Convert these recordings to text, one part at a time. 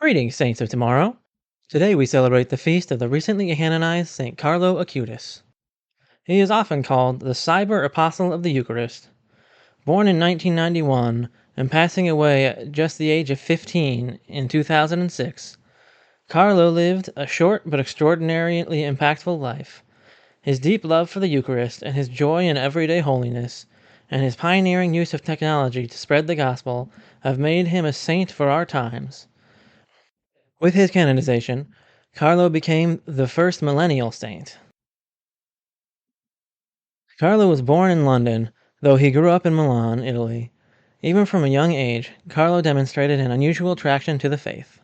Greetings, Saints of Tomorrow. Today we celebrate the feast of the recently canonized Saint Carlo Acutis. He is often called the Cyber Apostle of the Eucharist. Born in 1991 and passing away at just the age of 15 in 2006, Carlo lived a short but extraordinarily impactful life. His deep love for the Eucharist and his joy in everyday holiness, and his pioneering use of technology to spread the gospel have made him a saint for our times. With his canonization, Carlo became the first millennial saint. Carlo was born in London, though he grew up in Milan, Italy. Even from a young age, Carlo demonstrated an unusual attraction to the faith.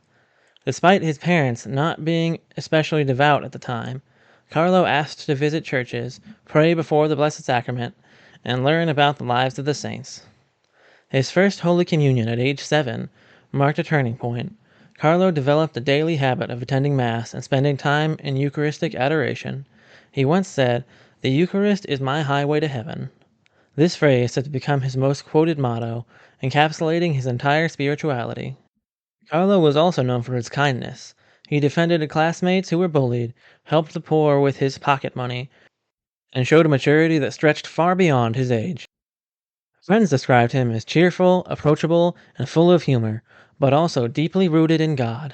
Despite his parents not being especially devout at the time, Carlo asked to visit churches, pray before the Blessed Sacrament, and learn about the lives of the saints. His first Holy Communion at age 7 marked a turning point. Carlo developed a daily habit of attending Mass and spending time in Eucharistic adoration. He once said, "The Eucharist is my highway to heaven." This phrase had become his most quoted motto, encapsulating his entire spirituality. Carlo was also known for his kindness. He defended classmates who were bullied, helped the poor with his pocket money, and showed a maturity that stretched far beyond his age. Friends described him as cheerful, approachable, and full of humor, but also deeply rooted in God.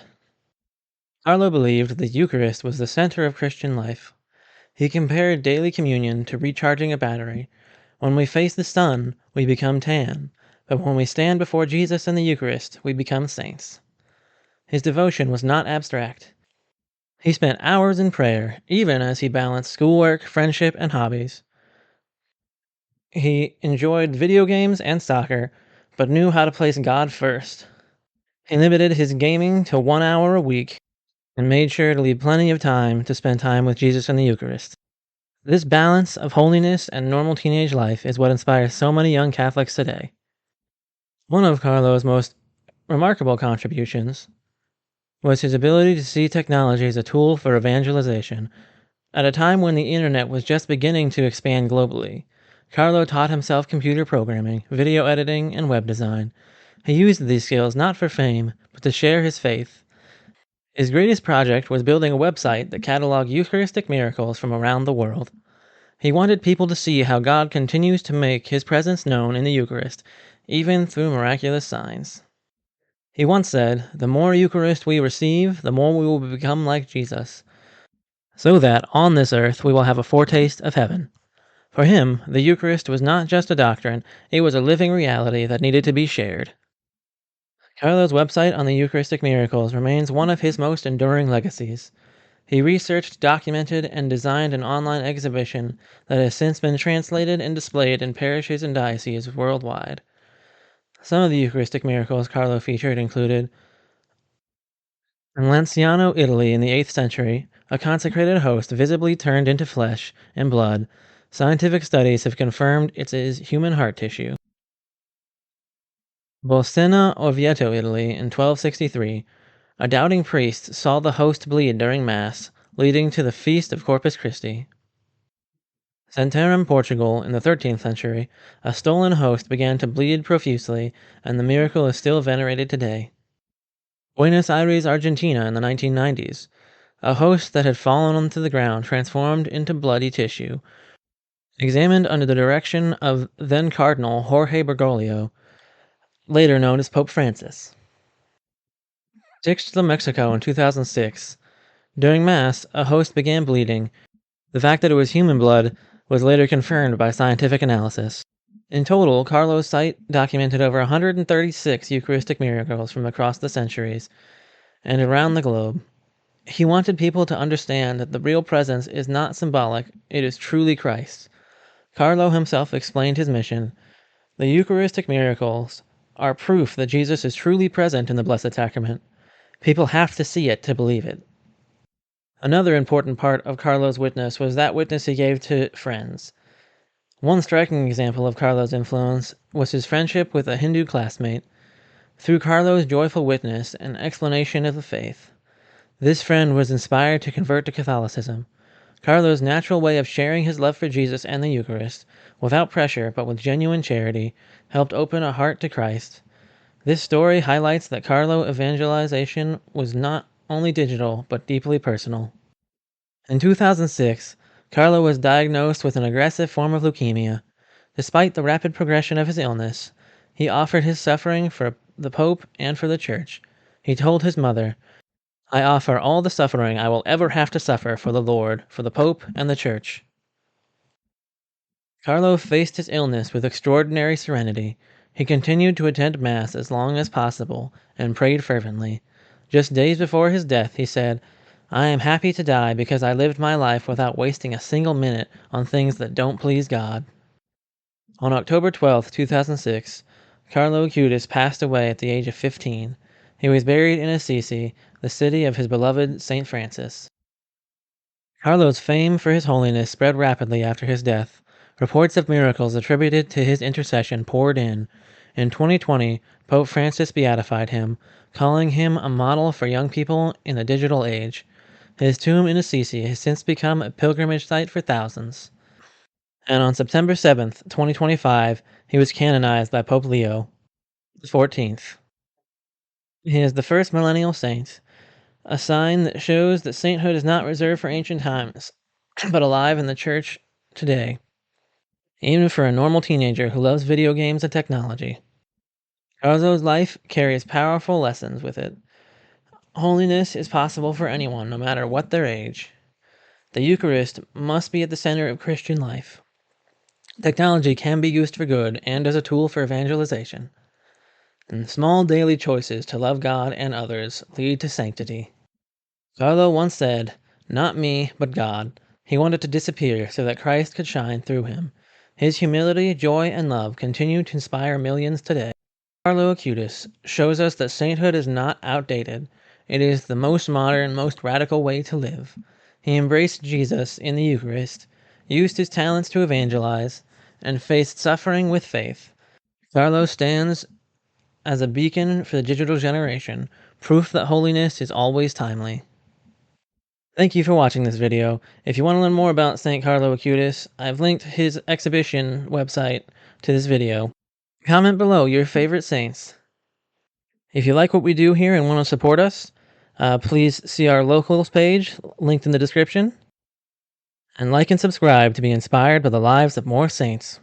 Carlo believed the Eucharist was the center of Christian life. He compared daily communion to recharging a battery. When we face the sun, we become tan, but when we stand before Jesus and the Eucharist, we become saints. His devotion was not abstract. He spent hours in prayer, even as he balanced schoolwork, friendship, and hobbies. He enjoyed video games and soccer, but knew how to place God first. He limited his gaming to 1 hour a week and made sure to leave plenty of time to spend time with Jesus and the Eucharist. This balance of holiness and normal teenage life is what inspires so many young Catholics today. One of Carlo's most remarkable contributions was his ability to see technology as a tool for evangelization. At a time when the internet was just beginning to expand globally, Carlo taught himself computer programming, video editing, and web design. He used these skills not for fame, but to share his faith. His greatest project was building a website that cataloged Eucharistic miracles from around the world. He wanted people to see how God continues to make his presence known in the Eucharist, even through miraculous signs. He once said, "The more Eucharist we receive, the more we will become like Jesus, so that on this earth we will have a foretaste of heaven." For him, the Eucharist was not just a doctrine, it was a living reality that needed to be shared. Carlo's website on the Eucharistic miracles remains one of his most enduring legacies. He researched, documented, and designed an online exhibition that has since been translated and displayed in parishes and dioceses worldwide. Some of the Eucharistic miracles Carlo featured included in Lanciano, Italy in the 8th century, a consecrated host visibly turned into flesh and blood. Scientific studies have confirmed it is human heart tissue. Bolsena, Orvieto, Italy in 1263, a doubting priest saw the host bleed during Mass, leading to the Feast of Corpus Christi. Santarem, Portugal in the 13th century, a stolen host began to bleed profusely, and the miracle is still venerated today. Buenos Aires, Argentina in the 1990s, a host that had fallen onto the ground transformed into bloody tissue. Examined under the direction of then Cardinal Jorge Bergoglio, later known as Pope Francis. Tixtla, Mexico in 2006. During Mass, a host began bleeding. The fact that it was human blood was later confirmed by scientific analysis. In total, Carlo's site documented over 136 Eucharistic miracles from across the centuries and around the globe. He wanted people to understand that the real presence is not symbolic, it is truly Christ. Carlo himself explained his mission. The Eucharistic miracles are proof that Jesus is truly present in the Blessed Sacrament. People have to see it to believe it. Another important part of Carlo's witness was that witness he gave to friends. One striking example of Carlo's influence was his friendship with a Hindu classmate. Through Carlo's joyful witness and explanation of the faith, this friend was inspired to convert to Catholicism. Carlo's natural way of sharing his love for Jesus and the Eucharist, without pressure but with genuine charity, helped open a heart to Christ. This story highlights that Carlo evangelization was not only digital, but deeply personal. In 2006, Carlo was diagnosed with an aggressive form of leukemia. Despite the rapid progression of his illness, he offered his suffering for the Pope and for the Church. He told his mother, "I offer all the suffering I will ever have to suffer for the Lord, for the Pope, and the Church." Carlo faced his illness with extraordinary serenity. He continued to attend Mass as long as possible and prayed fervently. Just days before his death, he said, "I am happy to die because I lived my life without wasting a single minute on things that don't please God." On October 12, 2006, Carlo Acutis passed away at the age of 15. He was buried in Assisi, the city of his beloved Saint Francis. Carlo's fame for his holiness spread rapidly after his death. Reports of miracles attributed to his intercession poured in. In 2020, Pope Francis beatified him, calling him a model for young people in the digital age. His tomb in Assisi has since become a pilgrimage site for thousands. And on September 7th, 2025, he was canonized by Pope Leo XIV. He is the first millennial saint, a sign that shows that sainthood is not reserved for ancient times, but alive in the Church today, even for a normal teenager who loves video games and technology. Carlo's life carries powerful lessons with it. Holiness is possible for anyone, no matter what their age. The Eucharist must be at the center of Christian life. Technology can be used for good and as a tool for evangelization. And small daily choices to love God and others lead to sanctity. Carlo once said, "Not me, but God." He wanted to disappear so that Christ could shine through him. His humility, joy, and love continue to inspire millions today. Carlo Acutis shows us that sainthood is not outdated. It is the most modern, most radical way to live. He embraced Jesus in the Eucharist, used his talents to evangelize, and faced suffering with faith. Carlo stands as a beacon for the digital generation, proof that holiness is always timely. Thank you for watching this video. If you want to learn more about Saint Carlo Acutis, I've linked his exhibition website to this video. Comment below your favorite saints. If you like what we do here and want to support us, please see our locals page linked in the description. And like and subscribe to be inspired by the lives of more saints.